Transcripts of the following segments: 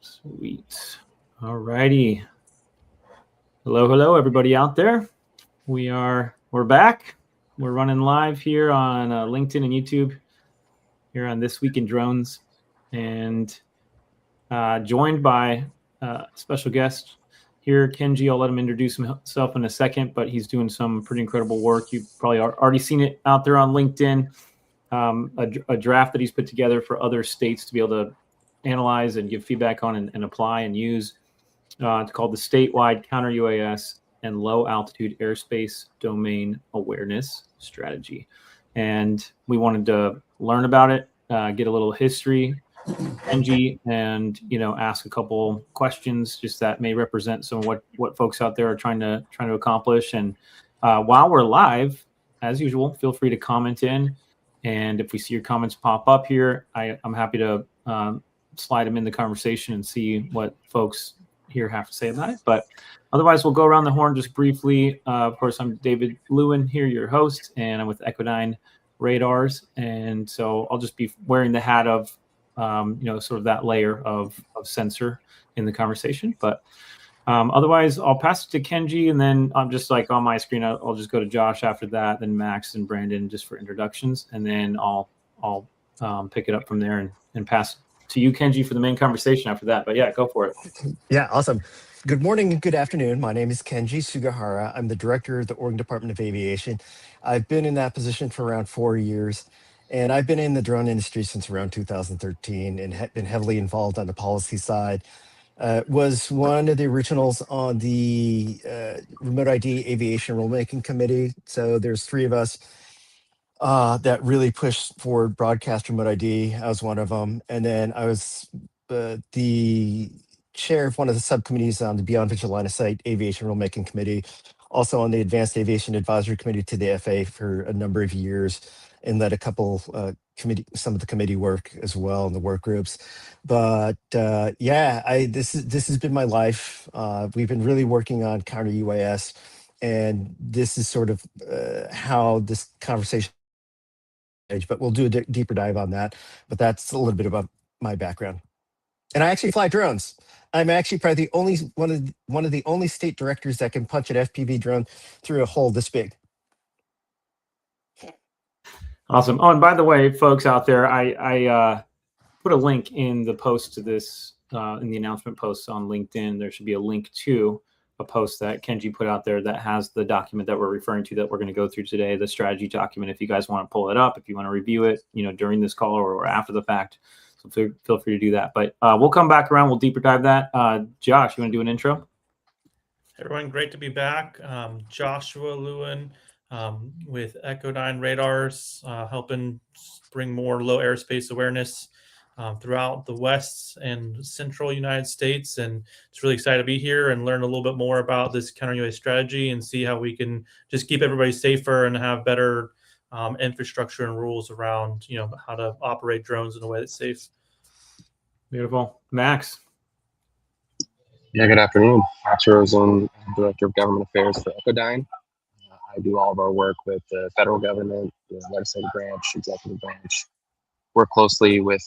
Sweet. All righty. Hello, everybody out there. We're back. We're running live here on LinkedIn and YouTube here on This Week in Drones, and joined by special guest here, Kenji. I'll let him introduce himself in a second, but he's doing some pretty incredible work. You've probably already seen it out there on LinkedIn, a draft that he's put together for other states to be able to analyze and give feedback on and apply and use. It's called the Statewide Counter-UAS and Low Altitude Airspace Domain Awareness Strategy. And we wanted to learn about it, get a little history, Kenji, and ask a couple questions just that may represent some of what folks out there are trying to accomplish. And while we're live, as usual, feel free to comment in. And if we see your comments pop up here, I'm happy to slide them in the conversation and see what folks here have to say about it. But otherwise, we'll go around the horn just briefly. Of course, I'm David Lewin here, your host, and I'm with Echodyne Radars. And so I'll just be wearing the hat of, sort of that layer of sensor in the conversation. But otherwise, I'll pass it to Kenji, and then I'm just like on my screen, I'll just go to Josh after that, then Max and Brandon just for introductions, and then I'll pick it up from there and pass to you, Kenji, for the main conversation after that. But yeah, go for it. Yeah, awesome. Good morning and good afternoon. My name is Kenji Sugahara. I'm the director of the Oregon Department of Aviation. I've been in that position for around 4 years, and I've been in the drone industry since around 2013 and been heavily involved on the policy side. Was one of the originals on the Remote ID Aviation Rulemaking Committee. So there's three of us that really pushed forward broadcast remote ID. I was one of them. And then I was the chair of one of the subcommittees on the Beyond Visual Line of Sight Aviation Rulemaking Committee, also on the Advanced Aviation Advisory Committee to the FAA for a number of years, and led a couple some of the committee work as well in the work groups. But this has been my life. We've been really working on counter UAS, and this is sort of how this conversation. But we'll do a deeper dive on that. But that's a little bit about my background. And I actually fly drones. I'm actually probably the only one of the only state directors that can punch an FPV drone through a hole this big. Awesome. Oh, and by the way, folks out there, I put a link in the post to this, in the announcement posts on LinkedIn. There should be a link to a post that Kenji put out there that has the document that we're referring to that we're going to go through today, the strategy document. If you guys want to pull it up, if you want to review it, during this call or after the fact, so feel free to do that. But we'll come back around. We'll deeper dive that. Josh, you want to do an intro? Everyone, great to be back. Joshua Lewin with Echodyne Radars, helping bring more low airspace awareness throughout the West and Central United States. And it's really excited to be here and learn a little bit more about this counter-UAS strategy and see how we can just keep everybody safer and have better infrastructure and rules around, how to operate drones in a way that's safe. Beautiful. Max. Yeah, good afternoon. Max Rosen, Director of Government Affairs for Echodyne. I do all of our work with the federal government, the legislative branch, executive branch. Work closely with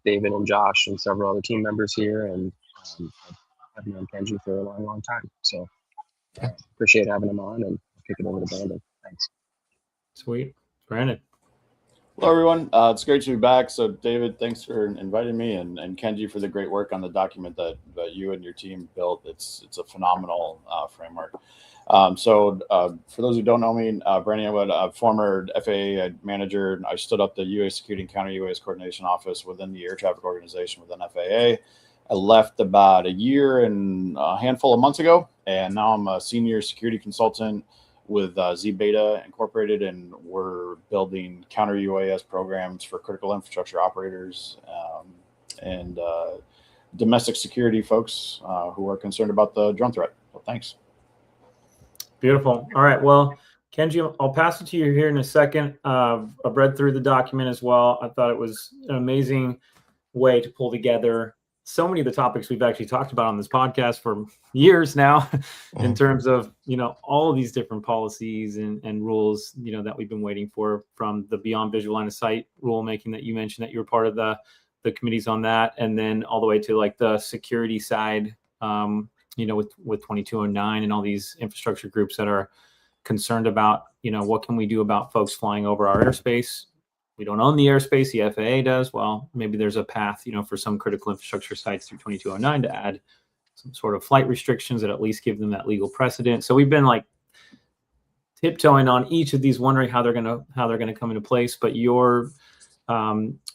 David and Josh and several other team members here, and I've known Kenji for a long, long time. So appreciate having him on, and I'll kick it over to Brandon. Thanks. Sweet. Brandon. Hello, everyone. It's great to be back. So, David, thanks for inviting me, and Kenji for the great work on the document that you and your team built. It's a phenomenal framework. For those who don't know me, Brandon, I'm a former FAA manager. I stood up the UAS Security and Counter-UAS Coordination Office within the Air Traffic Organization within FAA. I left about a year and a handful of months ago, and now I'm a senior security consultant with Z-Beta Incorporated, and we're building counter-UAS programs for critical infrastructure operators and domestic security folks who are concerned about the drone threat. So thanks. Beautiful. All right. Well, Kenji, I'll pass it to you here in a second. I've read through the document as well. I thought it was an amazing way to pull together so many of the topics we've actually talked about on this podcast for years now, in terms of, all of these different policies and rules, that we've been waiting for, from the beyond visual line of sight rulemaking that you mentioned, that you were part of the committees on that, and then all the way to like the security side, with 2209 and all these infrastructure groups that are concerned about, what can we do about folks flying over our airspace? We don't own the airspace, the FAA does. Well, maybe there's a path, for some critical infrastructure sites through 2209 to add some sort of flight restrictions that at least give them that legal precedent. So we've been like tiptoeing on each of these, wondering how they're gonna come into place. But your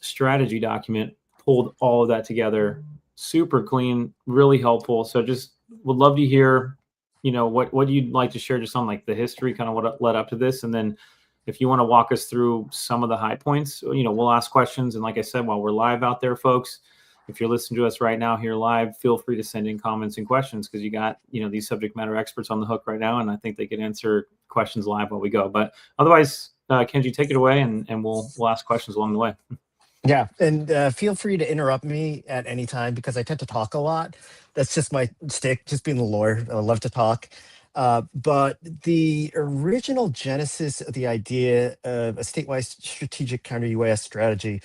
strategy document pulled all of that together, super clean, really helpful. So just would love to hear, what you'd like to share just on like the history, kind of what led up to this, and then if you want to walk us through some of the high points, we'll ask questions. And like I said, while we're live out there, folks, if you're listening to us right now here live, feel free to send in comments and questions, because you got, these subject matter experts on the hook right now, and I think they can answer questions live while we go. But otherwise, Kenji, take it away, and we'll ask questions along the way. Yeah, and feel free to interrupt me at any time, because I tend to talk a lot. That's just my stick, just being a lawyer. I love to talk. But the original genesis of the idea of a statewide strategic counter-UAS strategy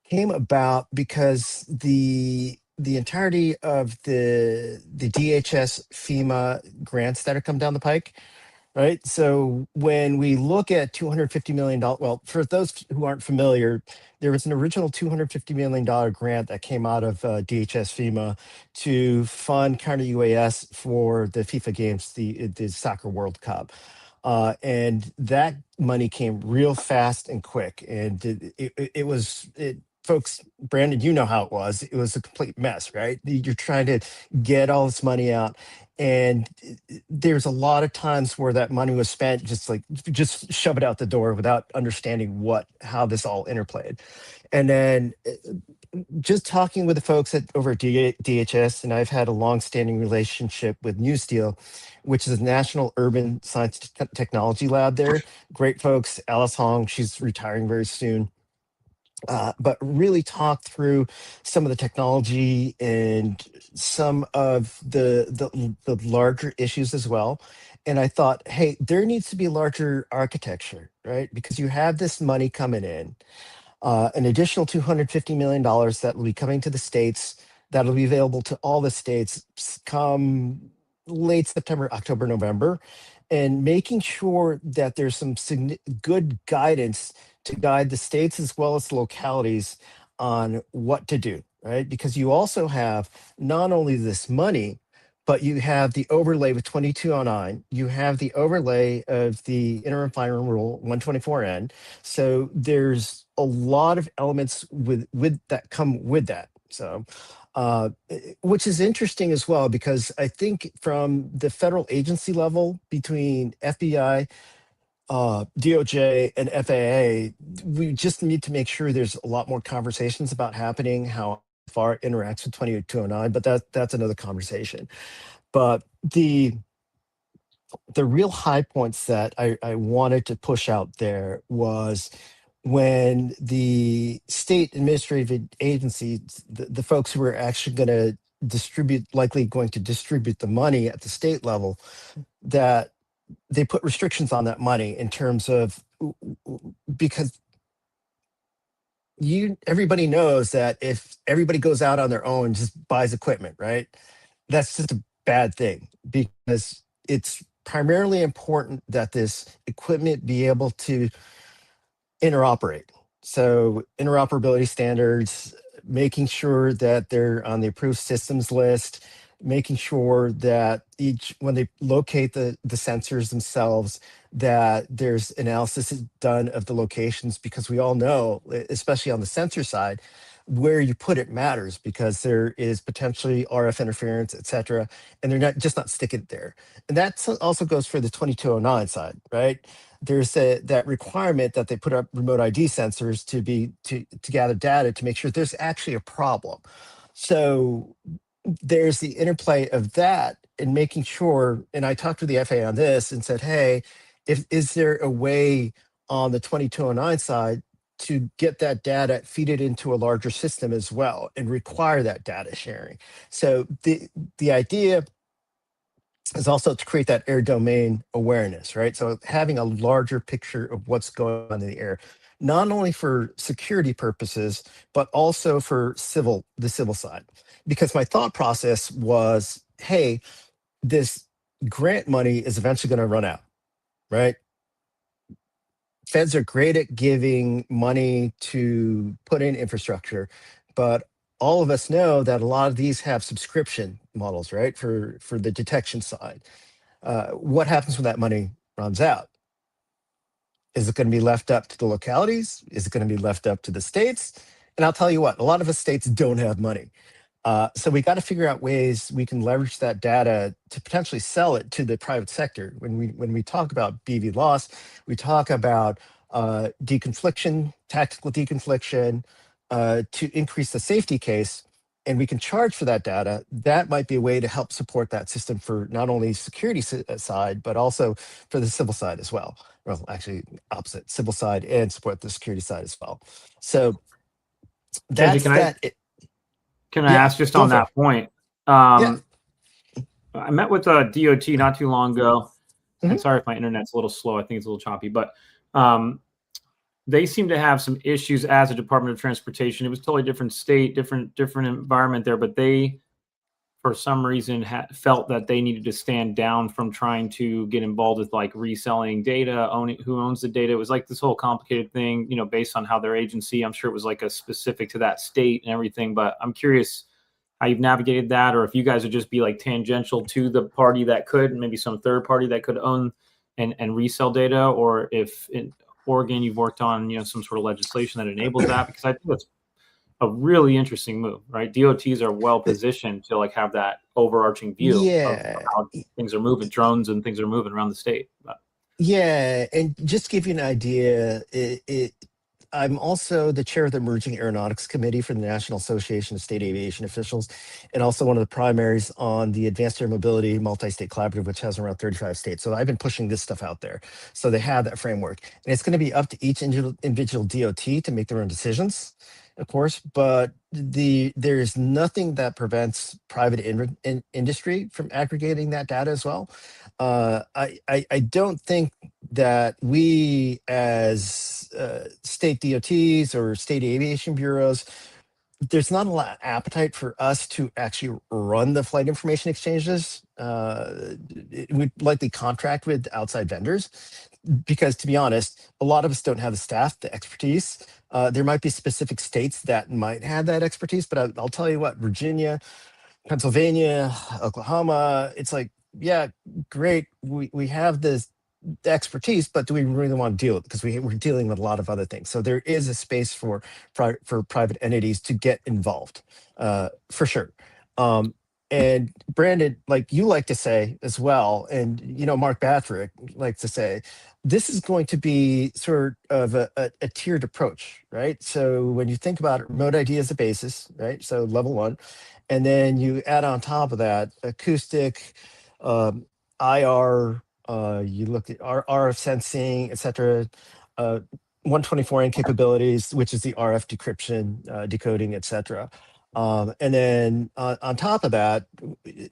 came about because the entirety of the DHS FEMA grants that are come down the pike, right? So when we look at $250 million, well, for those who aren't familiar, there was an original $250 million grant that came out of DHS FEMA to fund counter-UAS for the FIFA games, the Soccer World Cup. And that money came real fast and quick. And it was, folks, Brandon, you know how it was. It was a complete mess, right? You're trying to get all this money out. And there's a lot of times where that money was spent just shove it out the door without understanding how this all interplayed. And then just talking with the folks over at DHS, and I've had a long-standing relationship with New Steel, which is a National Urban Science Technology Lab there. Great folks. Alice Hong, she's retiring very soon. But really talk through some of the technology and some of the larger issues as well. And I thought, hey, there needs to be larger architecture, right? Because you have this money coming in, an additional $250 million that will be coming to the states, that'll be available to all the states come late September, October, November, and making sure that there's some good guidance to guide the states as well as the localities on what to do, right? Because you also have not only this money, but you have the overlay with 2209, you have the overlay of the interim final rule 124N. So there's a lot of elements with that come with that. So which is interesting as well, because I think from the federal agency level between FBI, DOJ, and FAA, we just need to make sure there's a lot more conversations about happening, how far it interacts with 2209, but that's another conversation. But the real high points that I wanted to push out there was when the state administrative agencies, the folks who are actually going to likely going to distribute the money at the state level, that they put restrictions on that money in terms of, because everybody knows that if everybody goes out on their own, just buys equipment, right? That's just a bad thing, because it's primarily important that this equipment be able to interoperate. So interoperability standards, making sure that they're on the approved systems list, making sure that when they locate the sensors themselves, that there's analysis done of the locations, because we all know, especially on the sensor side, where you put it matters, because there is potentially RF interference, et cetera, and they're not sticking it there. And that also goes for the 2209 side, right? There's that requirement that they put up remote ID sensors to gather data to make sure there's actually a problem. So there's the interplay of that and making sure, and I talked to the FAA on this and said, hey, is there a way on the 2209 side to get that data, feed it into a larger system as well, and require that data sharing. So the idea is also to create that air domain awareness, right? So having a larger picture of what's going on in the air, not only for security purposes, but also for the civil side. Because my thought process was, hey, this grant money is eventually going to run out, right? Feds are great at giving money to put in infrastructure, but all of us know that a lot of these have subscription models, right? For the detection side. What happens when that money runs out? Is it going to be left up to the localities? Is it going to be left up to the states? And I'll tell you what, a lot of us states don't have money. So we got to figure out ways we can leverage that data to potentially sell it to the private sector. When we talk about BV loss, we talk about deconfliction, tactical deconfliction, to increase the safety case, and we can charge for that data. That might be a way to help support that system for not only security side, but also for the civil side as well. Well, actually, opposite, civil side and support the security side as well. So that's Kenji, Can I Yeah, ask just go on for that it. point? Yeah. I met with a DOT not too long ago. And Mhm. sorry if my internet's a little slow. I think it's a little choppy, but they seem to have some issues as a Department of Transportation. It was totally different state, different environment there, but they, for some reason, felt that they needed to stand down from trying to get involved with like reselling data, owning who owns the data. It was like this whole complicated thing, based on how their agency. I'm sure it was like a specific to that state and everything. But I'm curious how you've navigated that, or if you guys would just be like tangential to the party that could, maybe some third party that could own and resell data, or if in Oregon you've worked on some sort of legislation that enables that, because I think that's a really interesting move, right? DOTs are well positioned to like have that overarching view of Yeah. how things are moving, drones and things are moving around the state. But Yeah, and just to give you an idea, I'm also the chair of the Emerging Aeronautics Committee for the National Association of State Aviation Officials, and also one of the primaries on the Advanced Air Mobility Multi-State Collaborative, which has around 35 states. So I've been pushing this stuff out there. So they have that framework. And it's going to be up to each individual DOT to make their own decisions, of course, but there's nothing that prevents private industry from aggregating that data as well. I don't think that we as state DOTs or state aviation bureaus, there's not a lot of appetite for us to actually run the flight information exchanges. We'd likely contract with outside vendors because, to be honest, a lot of us don't have the staff, the expertise. There might be specific states that might have that expertise, but I'll tell you what, Virginia, Pennsylvania, Oklahoma, it's like, yeah, great. We have the expertise, but do we really want to deal with it? Because we're dealing with a lot of other things. So there is a space for private entities to get involved, for sure. And Brandon, like you like to say as well, and Mark Batrick likes to say, this is going to be sort of a tiered approach, right? So when you think about it, remote ID as a basis, right? So level one, and then you add on top of that acoustic, IR, you look at RF sensing, et cetera, 124N capabilities, which is the RF decryption, decoding, et cetera. And then on top of that,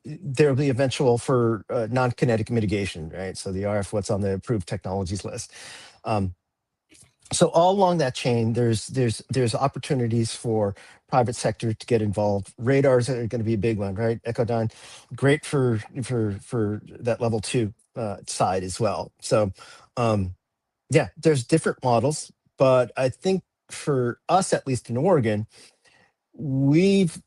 there'll be eventual for non-kinetic mitigation, right? So the RF, what's on the approved technologies list. So all along that chain, there's opportunities for private sector to get involved. Radars are going to be a big one, right? Echodyne, great for that level 2 side as well. So yeah, there's different models, but I think for us, at least in Oregon,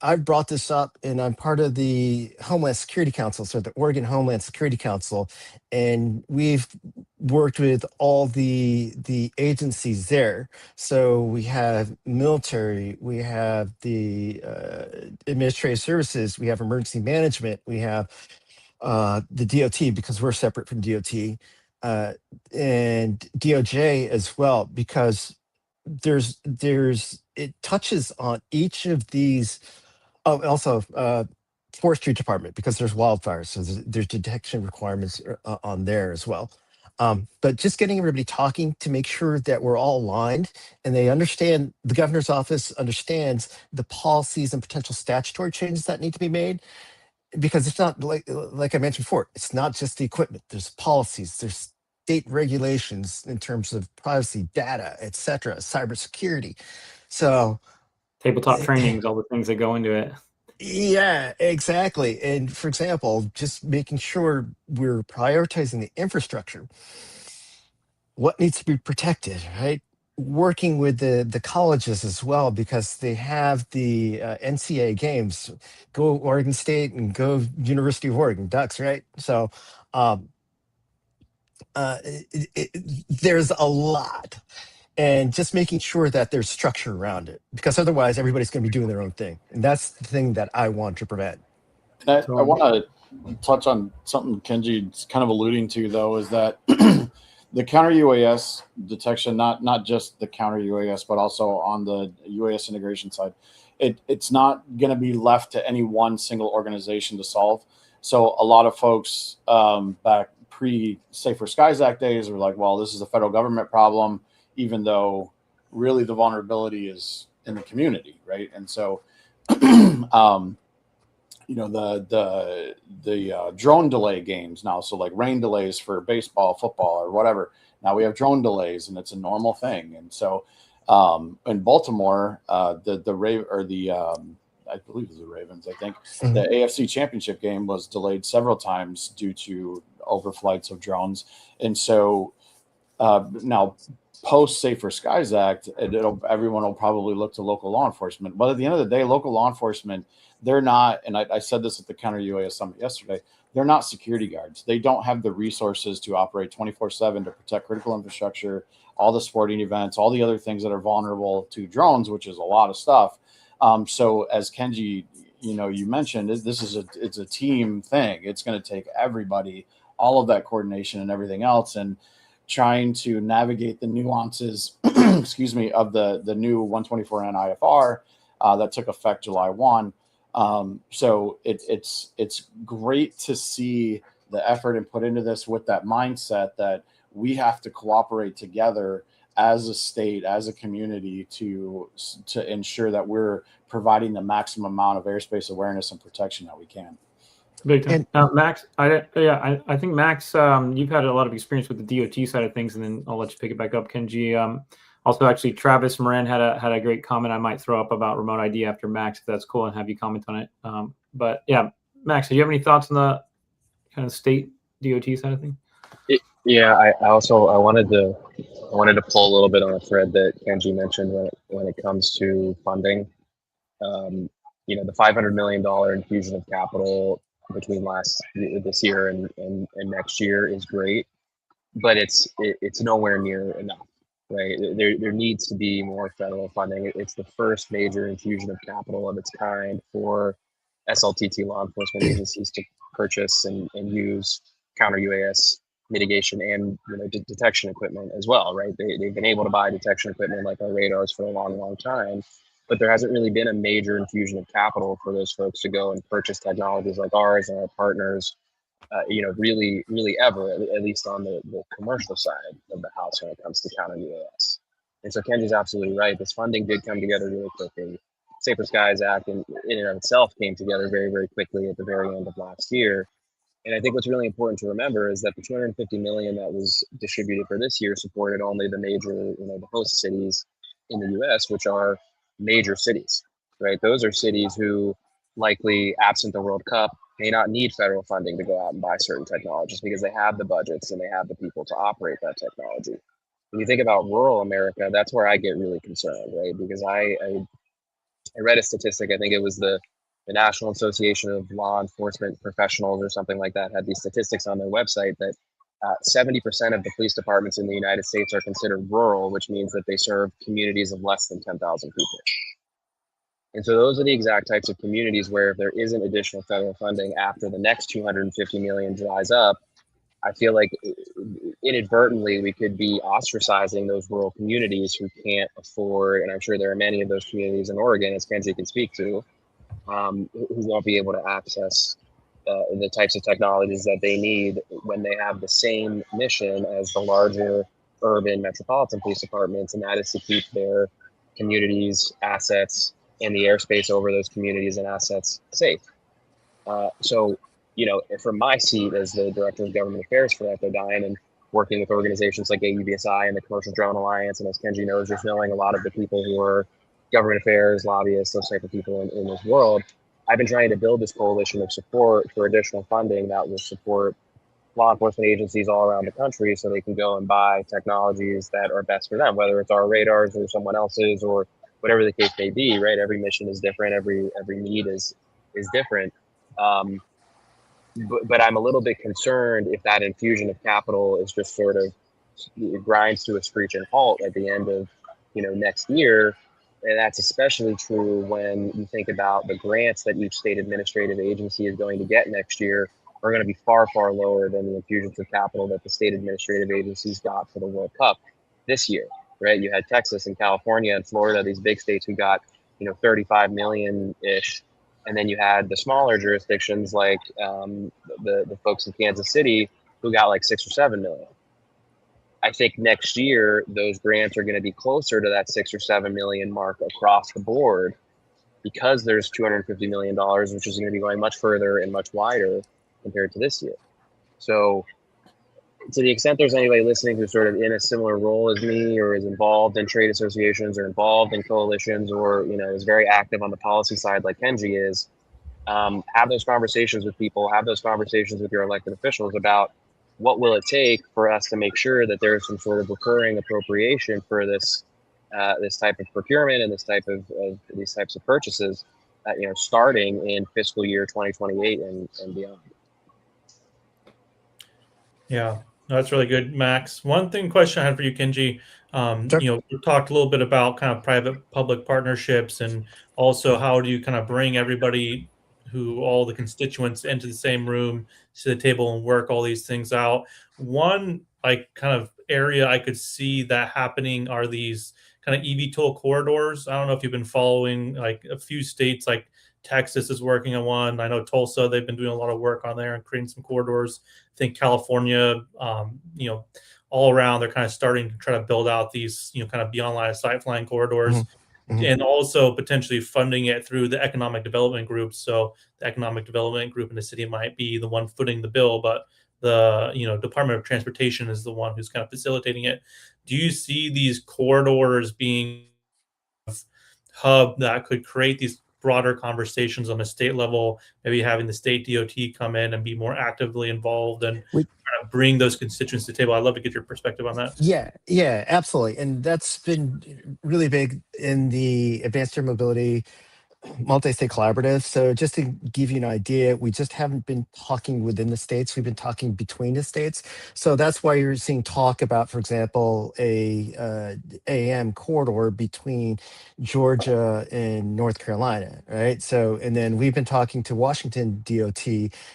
I've brought this up, and I'm part of the Homeland Security Council, so the Oregon Homeland Security Council, and we've worked with all the agencies there. So we have military, we have the administrative services, we have emergency management, we have the DOT, because we're separate from DOT, and DOJ as well, because it touches on each of these. Oh, also forestry department, because there's wildfires, so there's detection requirements on there as well. But just getting everybody talking to make sure that we're all aligned and they understand, the governor's office understands the policies and potential statutory changes that need to be made, because it's not like I mentioned before, it's not just the equipment. There's policies, there's state regulations in terms of privacy, data, etc., cybersecurity. So Tabletop trainings, all the things that go into it. yeah, exactly. And for example, just making sure we're prioritizing the infrastructure, what needs to be protected, right? Working with the colleges as well, because they have the NCAA games. Go Oregon State and go University of Oregon Ducks, right? So there's a lot, and just making sure that there's structure around it, because otherwise everybody's going to be doing their own thing, and that's the thing that I want to prevent. I want to touch on something Kenji's kind of alluding to, though, is that the counter-UAS detection, not just the counter-UAS, but also on the UAS integration side, it's not going to be left to any one single organization to solve. So a lot of folks back pre-Safer Skies Act days were like, well, this is a federal government problem, even though really the vulnerability is in the community, right? And so you know, the drone delay games now, so like rain delays for baseball, football, or whatever, now we have drone delays, and it's a normal thing. And so in Baltimore, I believe it was the Ravens, I think, the AFC Championship game was delayed several times due to overflights of drones. And so now post Safer Skies Act, everyone will probably look to local law enforcement. But at the end of the day, local law enforcement, they're not, and I said this at the Counter-UAS Summit yesterday, they're not security guards. They don't have the resources to operate 24/7 to protect critical infrastructure, all the sporting events, all the other things that are vulnerable to drones, which is a lot of stuff. So as Kenji, you mentioned, it's a team thing. It's going to take everybody, all of that coordination and everything else, and trying to navigate the nuances, excuse me, of the new 124N IFR that took effect July 1. So it's great to see the effort and put into this with that mindset that we have to cooperate together as a state, as a community to ensure that we're providing the maximum amount of airspace awareness and protection that we can. Big time. Max, I think Max, you've had a lot of experience with the DOT side of things, and then I'll let you pick it back up, Kenji. Also, actually, Travis Moran had a great comment I might throw up about remote ID after Max, if that's cool, and have you comment on it. But yeah, Max, do you have any thoughts on the kind of state DOT side of things? Yeah, I wanted to pull a little bit on a thread that Kenji mentioned when it comes to funding. The $500 million infusion of capital between this year and next year is great, but it's nowhere near enough. Right, there needs to be more federal funding. It's the first major infusion of capital of its kind for SLTT law enforcement agencies to purchase and use counter-UAS mitigation and detection equipment as well. Right, they've been able to buy detection equipment like our radars for a long time, but there hasn't really been a major infusion of capital for those folks to go and purchase technologies like ours and our partners. Really ever, at least on the commercial side of the house when it comes to counter-UAS. And so Kenji's absolutely right. This funding did come together really quickly. Safer Skies Act in and of itself came together very, very quickly at the very end of last year. And I think what's really important to remember is that the $250 million that was distributed for this year supported only the major, the host cities in the U.S., which are major cities, right? Those are cities who likely, absent the World Cup, may not need federal funding to go out and buy certain technologies because they have the budgets and they have the people to operate that technology. When you think about rural America, that's where I get really concerned, right? Because I read a statistic, I think it was the National Association of Law Enforcement Professionals or something like that, had these statistics on their website that 70% of the police departments in the United States are considered rural, which means that they serve communities of less than 10,000 people. And so those are the exact types of communities where if there isn't additional federal funding after the next $250 million dries up, I feel like inadvertently we could be ostracizing those rural communities who can't afford, and I'm sure there are many of those communities in Oregon, as Kenji can speak to, who won't be able to access the types of technologies that they need when they have the same mission as the larger urban metropolitan police departments, and that is to keep their communities, assets, and the airspace over those communities and assets safe. So, from my seat as the Director of Government Affairs for Echodyne and working with organizations like AUVSI and the Commercial Drone Alliance, and as Kenji knows, just knowing a lot of the people who are government affairs, lobbyists, those type of people in this world, I've been trying to build this coalition of support for additional funding that will support law enforcement agencies all around the country so they can go and buy technologies that are best for them, whether it's our radars or someone else's or whatever the case may be, right? Every mission is different. Every need is different. But I'm a little bit concerned if that infusion of capital is just sort of grinds to a screeching halt at the end of next year. And that's especially true when you think about the grants that each state administrative agency is going to get next year are going to be far, far lower than the infusions of capital that the state administrative agencies got for the World Cup this year, right? You had Texas and California and Florida, these big states who got, 35 million-ish. And then you had the smaller jurisdictions like the folks in Kansas City who got like 6 or 7 million. I think next year, those grants are going to be closer to that 6 or 7 million mark across the board because there's $250 million, which is going to be going much further and much wider compared to this year. So to the extent there's anybody listening who's sort of in a similar role as me or is involved in trade associations or involved in coalitions or, is very active on the policy side like Kenji is, have those conversations with people, have those conversations with your elected officials about what will it take for us to make sure that there's some sort of recurring appropriation for this type of procurement and this type of these types of purchases, starting in fiscal year 2028 and beyond. Yeah, that's really good, Max. One question I had for you, Kenji. Sure. We talked a little bit about kind of private-public partnerships, and also how do you kind of bring everybody all the constituents into the same room to the table and work all these things out. One kind of area I could see that happening are these kind of eVTOL corridors. I don't know if you've been following like a few states like Texas is working on one. I know Tulsa, they've been doing a lot of work on there and creating some corridors. I think California, all around, they're kind of starting to try to build out these, kind of beyond line of sight flying corridors. Mm-hmm. And also potentially funding it through the economic development group. So the economic development group in the city might be the one footing the bill, but the Department of Transportation is the one who's kind of facilitating it. Do you see these corridors being a hub that could create these broader conversations on a state level, maybe having the state DOT come in and be more actively involved and bring those constituents to the table? I'd love to get your perspective on that. Yeah, absolutely. And that's been really big in the Advanced Air Mobility Multi-State Collaborative. So just to give you an idea, we just haven't been talking within the states. We've been talking between the states. So that's why you're seeing talk about, for example, a AM corridor between Georgia and North Carolina, right? So, and then we've been talking to Washington DOT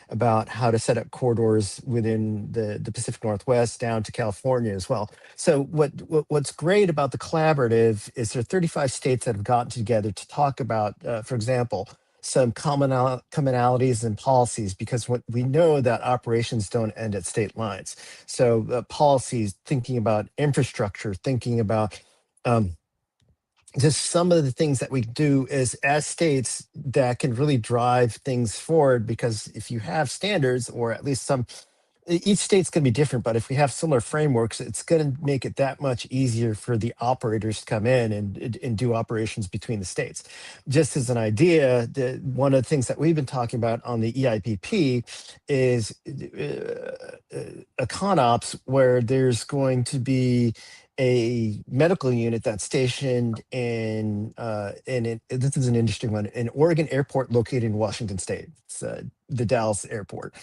about how to set up corridors within the Pacific Northwest down to California as well. So what's great about the collaborative is there are 35 states that have gotten together to talk about, for example, some commonalities and policies, because what we know that operations don't end at state lines. So policies, thinking about infrastructure, thinking about just some of the things that we do is as states that can really drive things forward, because if you have standards, or at least each state's going to be different, but if we have similar frameworks, it's going to make it that much easier for the operators to come in and do operations between the states. Just as an idea, one of the things that we've been talking about on the EIPP is a ConOps where there's going to be a medical unit that's stationed in this is an interesting one, an Oregon airport located in Washington State. It's the Dallas airport.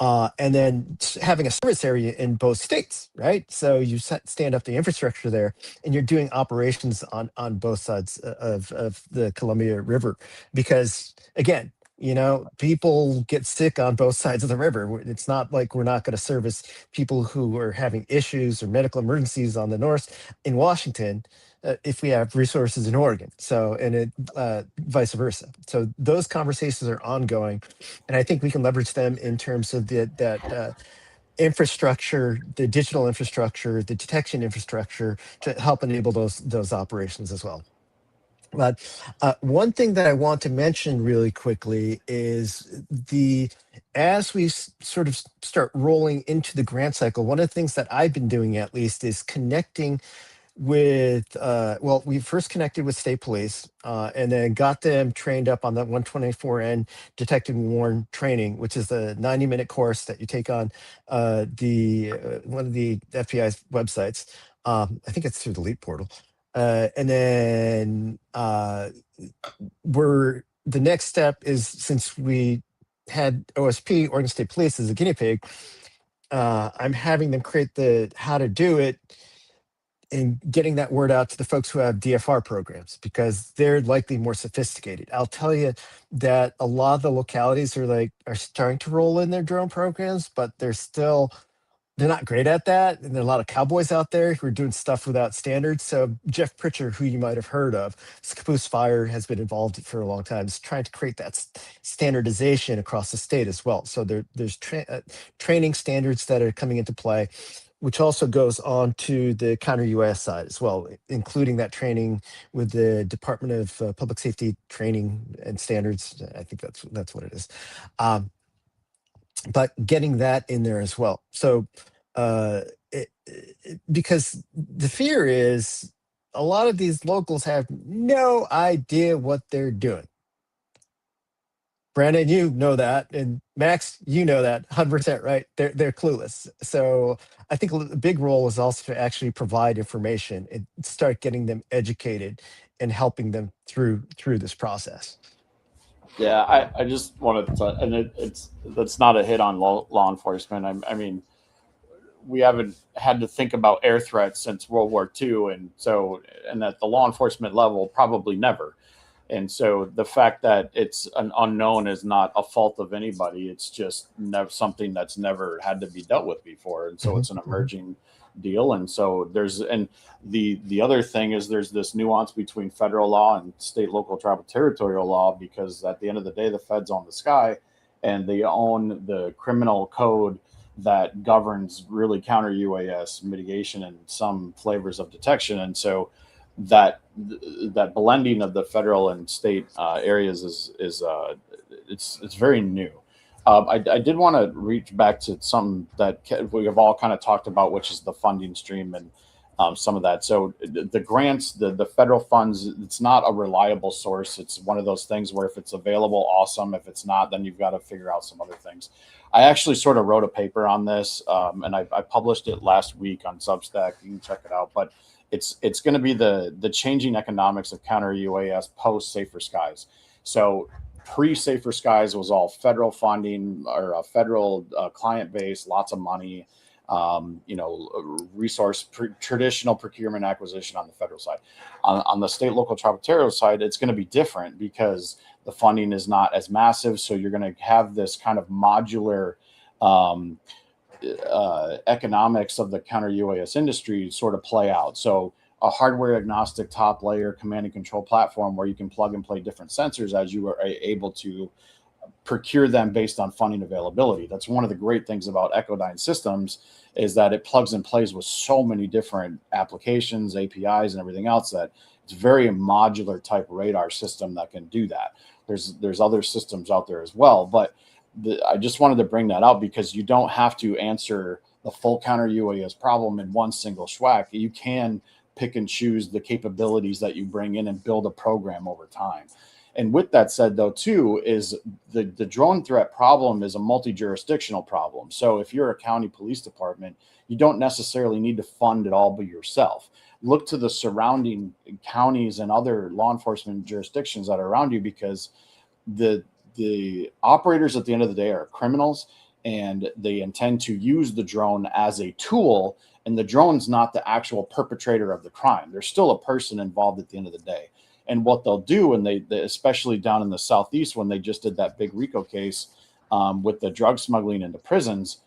And then having a service area in both states, right? So you stand up the infrastructure there, and you're doing operations on both sides of the Columbia River. Because again, people get sick on both sides of the river. It's not like we're not going to service people who are having issues or medical emergencies on the north in Washington, if we have resources in Oregon. So, and it vice versa. So those conversations are ongoing, and I think we can leverage them in terms of that infrastructure, the digital infrastructure, the detection infrastructure to help enable those operations as well. But one thing that I want to mention really quickly is as we sort of start rolling into the grant cycle, one of the things that I've been doing at least is connecting with well, we first connected with state police and then got them trained up on that 124N detect and warn training, which is the 90-minute course that you take on the one of the FBI's websites. I think it's through the LEAP portal. And then the next step is, since we had OSP, Oregon State Police, as a guinea pig, I'm having them create the how to do it and getting that word out to the folks who have DFR programs, because they're likely more sophisticated. I'll tell you that a lot of the localities are starting to roll in their drone programs, but they're not great at that. And there are a lot of cowboys out there who are doing stuff without standards. So Jeff Pritchard, who you might have heard of, Caboose Fire, has been involved for a long time, is trying to create that standardization across the state as well. So there's training standards that are coming into play, which also goes on to the counter-UAS side as well, including that training with the Department of Public Safety Training and Standards. I think that's what it is. But getting that in there as well. So because the fear is a lot of these locals have no idea what they're doing. Brandon, you know that, and Max, you know that 100% right. They're clueless. So I think a big role is also to actually provide information and start getting them educated and helping them through this process. Yeah, I just wanted to, and that's not a hit on law enforcement. I mean, we haven't had to think about air threats since World War II, and at the law enforcement level, probably never. And so the fact that it's an unknown is not a fault of anybody. It's just something that's never had to be dealt with before, and so it's an emerging deal. And so the other thing is there's this nuance between federal law and state, local, tribal, territorial law, because at the end of the day, the feds own the sky and they own the criminal code that governs really counter UAS mitigation and some flavors of detection. And so that blending of the federal and state areas is it's very new. I did want to reach back to something that we have all kind of talked about, which is the funding stream and some of that. So the grants, the federal funds, it's not a reliable source. It's one of those things where if it's available, awesome. If it's not, then you've got to figure out some other things. I actually sort of wrote a paper on this, and I published it last week on Substack. You can check it out. But it's going to be the changing economics of counter UAS post Safer Skies. So pre-Safer Skies was all federal funding or a federal client base, lots of money, traditional procurement acquisition on the federal side. On the state, local, tribal, territorial side, it's going to be different because the funding is not as massive. So you're going to have this kind of modular economics of the counter UAS industry sort of play out. So a hardware agnostic top layer command and control platform where you can plug and play different sensors as you are able to procure them based on funding availability. That's one of the great things about Echodyne systems, is that it plugs and plays with so many different applications, APIs, and everything else, that it's very modular type radar system that can do that. There's other systems out there as well, but I just wanted to bring that out because you don't have to answer the full counter UAS problem in one single schwack. You can pick and choose the capabilities that you bring in and build a program over time. And with that said, though, too, is the drone threat problem is a multi-jurisdictional problem. So if you're a county police department, you don't necessarily need to fund it all by yourself. Look to the surrounding counties and other law enforcement jurisdictions that are around you, because the operators at the end of the day are criminals, and they intend to use the drone as a tool. And the drone's not the actual perpetrator of the crime. There's still a person involved at the end of the day. And what they'll do, and they especially down in the Southeast, when they just did that big RICO case with the drug smuggling into prisons,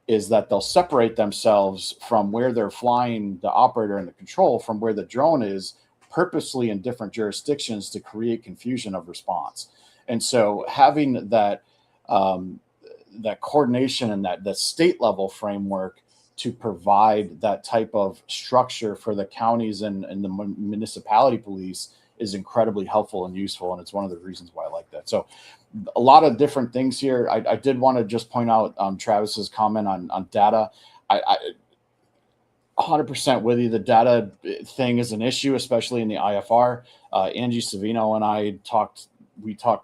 is that they'll separate themselves from where they're flying the operator and the control from where the drone is purposely in different jurisdictions to create confusion of response. And so having that that coordination and that state level framework to provide that type of structure for the counties and the municipality police is incredibly helpful and useful. And it's one of the reasons why I like that. So a lot of different things here. I did want to just point out Travis's comment on data. I 100% with you. The data thing is an issue, especially in the IFR. Angie Savino and I talked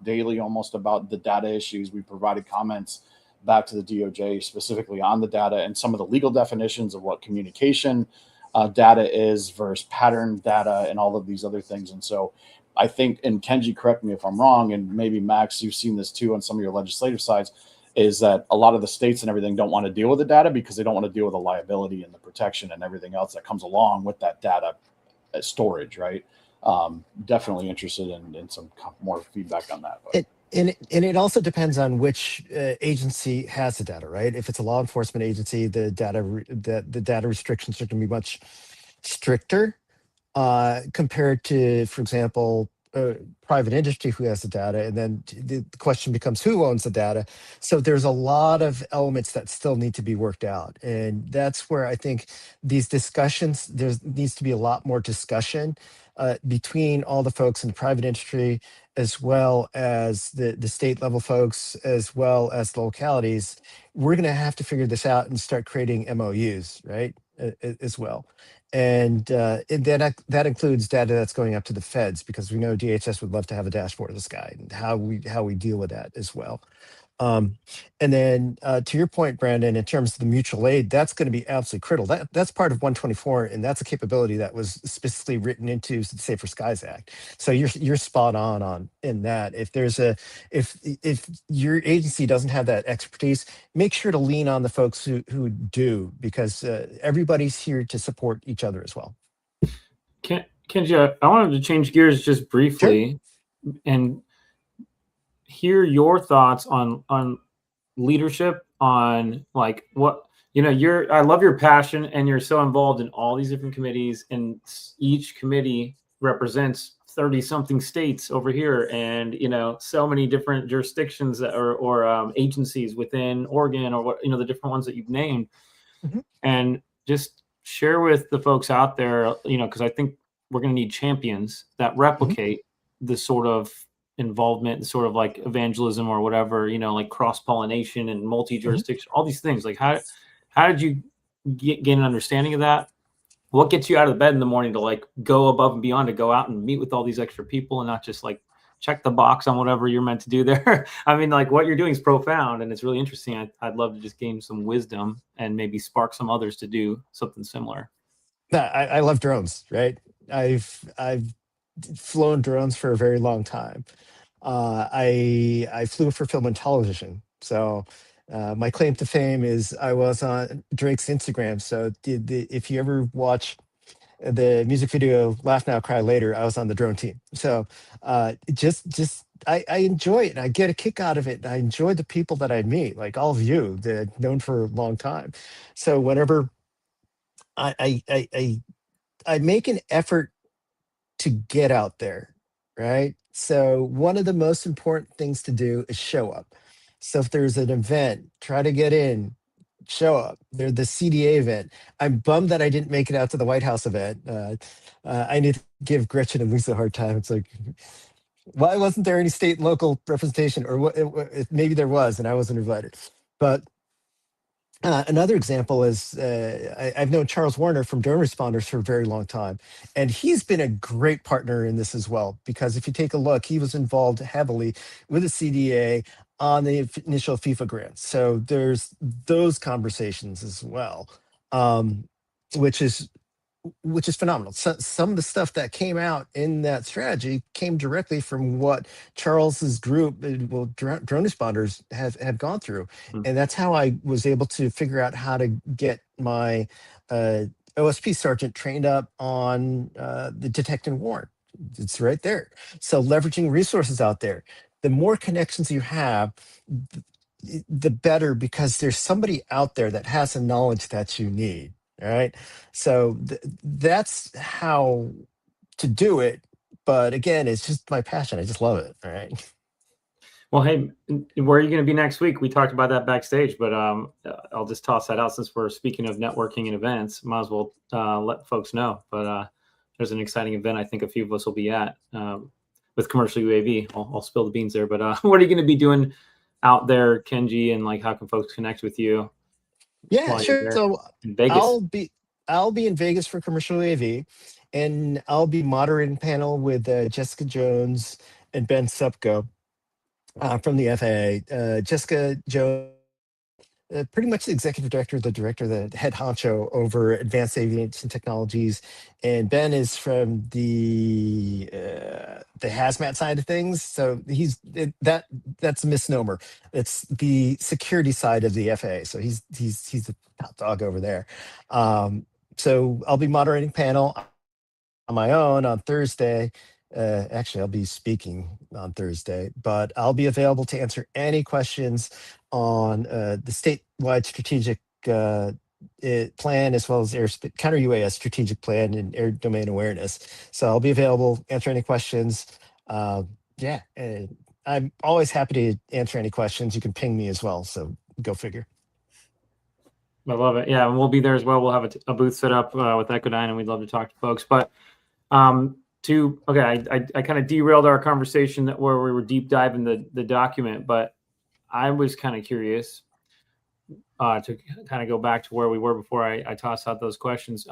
daily almost about the data issues. We provided comments back to the DOJ specifically on the data and some of the legal definitions of what communication data is versus pattern data and all of these other things. And so I think, and Kenji, correct me if I'm wrong, and maybe Max, you've seen this too on some of your legislative sides, is that a lot of the states and everything don't want to deal with the data because they don't want to deal with the liability and the protection and everything else that comes along with that data storage, right? Definitely interested in some more feedback on that. But. It also depends on which agency has the data, right? If it's a law enforcement agency, the data restrictions are going to be much stricter compared to, for example, private industry who has the data. And then the question becomes who owns the data. So there's a lot of elements that still need to be worked out. And that's where I think these discussions, there needs to be a lot more discussion between all the folks in the private industry, as well as the state level folks, as well as the localities. We're going to have to figure this out and start creating MOUs, right, as well. And then that includes data that's going up to the feds, because we know DHS would love to have a dashboard of the sky and how we deal with that as well. And then to your point, Brandon, in terms of the mutual aid, that's going to be absolutely critical. That's part of 124, and that's a capability that was specifically written into the Safer Skies Act. So you're spot on in that. If your agency doesn't have that expertise, make sure to lean on the folks who do, because everybody's here to support each other as well. Kenji, I wanted to change gears just briefly and hear your thoughts on leadership, on like what, I love your passion, and you're so involved in all these different committees, and each committee represents 30 something states over here, and so many different jurisdictions or agencies within Oregon, or what, the different ones that you've named. Mm-hmm. And just share with the folks out there, because I think we're going to need champions that replicate the sort of involvement, the sort of like evangelism or whatever, like cross-pollination and multi-jurisdiction, all these things. Like how did you gain an understanding of that? What gets you out of the bed in the morning to like go above and beyond, to go out and meet with all these extra people and not just like check the box on whatever you're meant to do there? I mean, like what you're doing is profound and it's really interesting. I'd love to just gain some wisdom and maybe spark some others to do something similar. I love drones, right? I've flown drones for a very long time. I flew for film and television. So my claim to fame is I was on Drake's Instagram. So if you ever watch the music video Laugh Now, Cry Later, I was on the drone team. So I enjoy it, and I get a kick out of it. And I enjoy the people that I meet, like all of you that I've known for a long time. So whenever I make an effort to get out there, right? So one of the most important things to do is show up. So if there's an event, try to get in, show up. There's the CDA event. I'm bummed that I didn't make it out to the White House event. I need to give Gretchen and Lisa a hard time. It's like, why wasn't there any state and local representation? Or maybe there was, and I wasn't invited. But another example is I've known Charles Warner from Drone Responders for a very long time, and he's been a great partner in this as well, because if you take a look, he was involved heavily with the CDA on the initial FIFA grants. So there's those conversations as well, which is phenomenal. So, some of the stuff that came out in that strategy came directly from what Charles's group, drone responders, have gone through, and that's how I was able to figure out how to get my OSP sergeant trained up on the detect and warn. It's right there. So leveraging resources out there. The more connections you have, the better, because there's somebody out there that has the knowledge that you need. All right. So that's how to do it. But again, it's just my passion. I just love it. All right. Well, hey, where are you going to be next week? We talked about that backstage, but I'll just toss that out since we're speaking of networking and events. Might as well let folks know. But there's an exciting event I think a few of us will be at with commercial UAV. I'll spill the beans there. But what are you going to be doing out there, Kenji, and like how can folks connect with you? Yeah, sure. So in Vegas. I'll be in Vegas for commercial UAV, and I'll be moderating panel with Jessica Jones and Ben Supko from the FAA. Jessica Jones, pretty much the executive director, the head honcho over advanced aviation technologies, and Ben is from the hazmat side of things. So that's a misnomer. It's the security side of the FAA. So he's the top dog over there. So I'll be moderating panel on my own on Thursday. Actually, I'll be speaking on Thursday, but I'll be available to answer any questions on the statewide strategic plan, as well as airspace counter-UAS strategic plan and air domain awareness. So I'll be available, answer any questions. Yeah, and I'm always happy to answer any questions. You can ping me as well. So go figure. I love it. Yeah, and we'll be there as well. We'll have a booth set up with Echodyne, and we'd love to talk to folks. But I kind of derailed our conversation where we were deep diving the document, but I was kind of curious to kind of go back to where we were before I toss out those questions.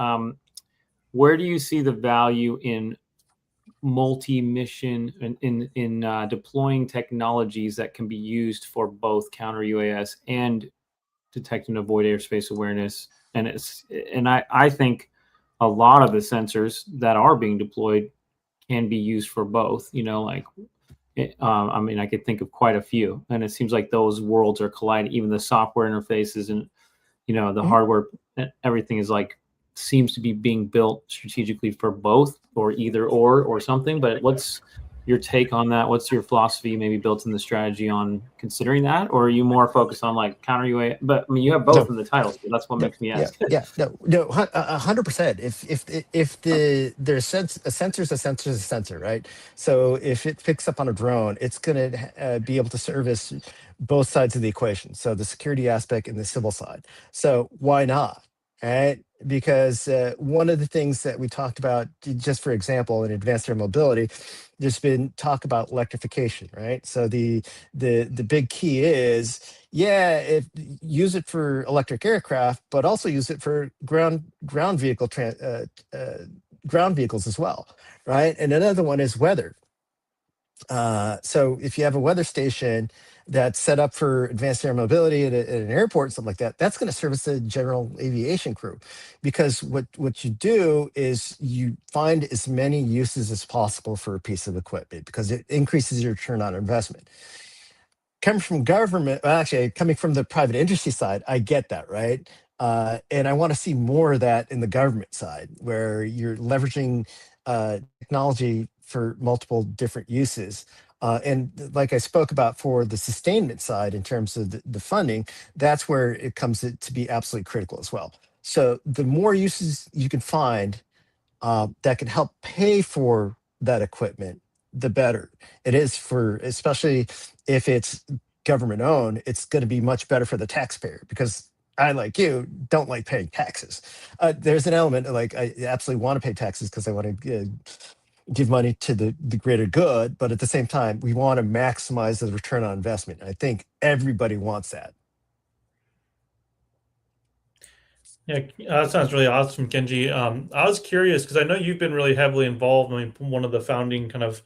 Where do you see the value in multi-mission in deploying technologies that can be used for both counter UAS and detect and avoid airspace awareness? And I think a lot of the sensors that are being deployed can be used for both. I mean, I could think of quite a few, and it seems like those worlds are colliding. Even the software interfaces and the hardware, everything is seems to be being built strategically for both, or either or something. But what's your take on that? What's your philosophy maybe built in the strategy on considering that? Or are you more focused on counter UA? But I mean, you have both in the titles, so that's what makes me ask. No, 100%. If a sensor's a sensor, right? So if it picks up on a drone, it's going to be able to service both sides of the equation. So the security aspect and the civil side. So why not? Right? Because one of the things that we talked about, just for example, in advanced air mobility, there's been talk about electrification, right? So the big key is, use it for electric aircraft, but also use it for ground vehicles as well, right? And another one is weather. So if you have a weather station that's set up for advanced air mobility at an airport, something like that, that's going to service the general aviation crew. Because what you do is you find as many uses as possible for a piece of equipment, because it increases your return on investment. Coming from coming from the private industry side, I get that, right? And I want to see more of that in the government side, where you're leveraging technology for multiple different uses. And like I spoke about for the sustainment side, in terms of the funding, that's where it comes to be absolutely critical as well. So the more uses you can find that can help pay for that equipment, the better it is, for especially if it's government owned. It's going to be much better for the taxpayer, because I, like you, don't like paying taxes. There's an element I absolutely want to pay taxes because I want to give money to the greater good, but at the same time, we want to maximize the return on investment. I think everybody wants that. Yeah, that sounds really awesome, Kenji. I was curious because I know you've been really heavily involved. I mean, one of the founding kind of